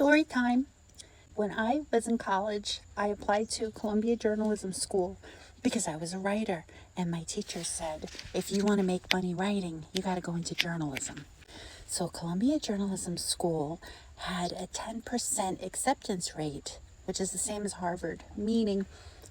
Story time. When I was in college, I applied to Columbia Journalism School because I was a writer, and my teacher said, if you want to make money writing, you got to go into journalism. So Columbia Journalism School had a 10% acceptance rate, which is the same as Harvard, meaning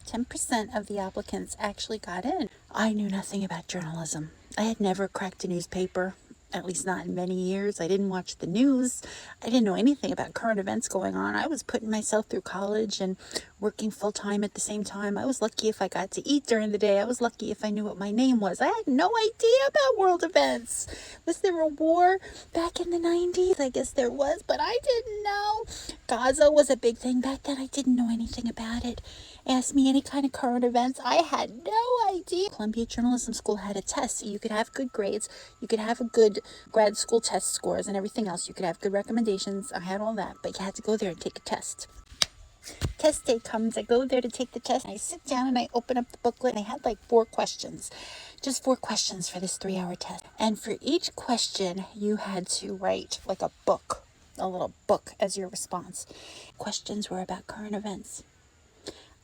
10% of the applicants actually got in. I knew nothing about journalism. I had never cracked a newspaper, at least not in many years. I didn't watch the news. I didn't know anything about current events going on. I was putting myself through college and working full time at the same time. I was lucky if I got to eat during the day. I was lucky if I knew what my name was. I had no idea about world events. Was there a war back in the 90s? I guess there was, but I didn't know. Gaza was a big thing back then. I didn't know anything about it. Ask me any kind of current events. I had no idea. Columbia Journalism School had a test, so you could have good grades. You could have a good grad school test scores and everything else. You could have good recommendations. I had all that, but you had to go there and take a test. Test day comes, I go there to take the test. I sit down and I open up the booklet, and I had like 4 questions. Just 4 questions for this 3-hour test. And for each question, you had to write like a book, a little book as your response. Questions were about current events.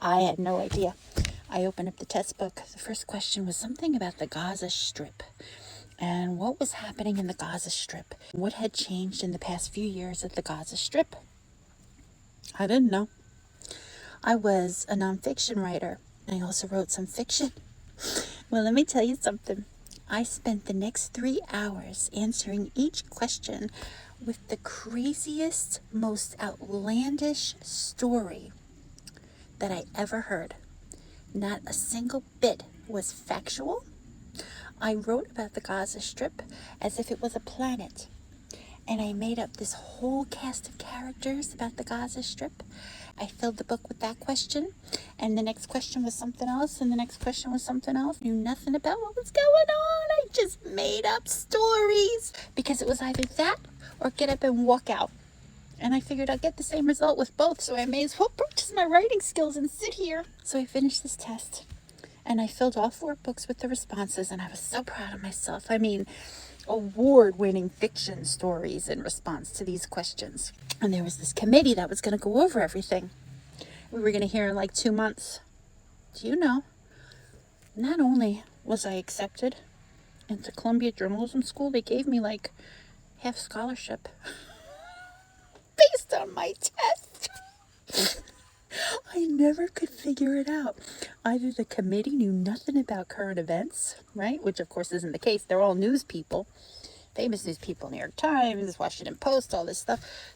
I had no idea. I opened up the test book. The first question was something about the Gaza Strip and what was happening in the Gaza Strip. What had changed in the past few years at the Gaza Strip? I didn't know. I was a nonfiction writer. I also wrote some fiction. Well, let me tell you something. I spent the next 3 hours answering each question with the craziest, most outlandish story that I ever heard. Not a single bit was factual. I wrote about the Gaza Strip as if it was a planet. And I made up this whole cast of characters about the Gaza Strip. I filled the book with that question, and the next question was something else, and the next question was something else. Knew nothing about what was going on. I just made up stories because it was either that or get up and walk out. And I figured I'd get the same result with both, so I may as well practice my writing skills and sit here. So I finished this test, and I filled all 4 books with the responses, and I was so proud of myself. I mean, award-winning fiction stories in response to these questions. And there was this committee that was going to go over everything. We were going to hear in like 2 months. Do you know, not only was I accepted into Columbia Journalism School, they gave me like half scholarship based on my test. I never could figure it out. Either the committee knew nothing about current events, right? Which of course isn't the case. They're all news people. Famous news people, New York Times, Washington Post, all this stuff.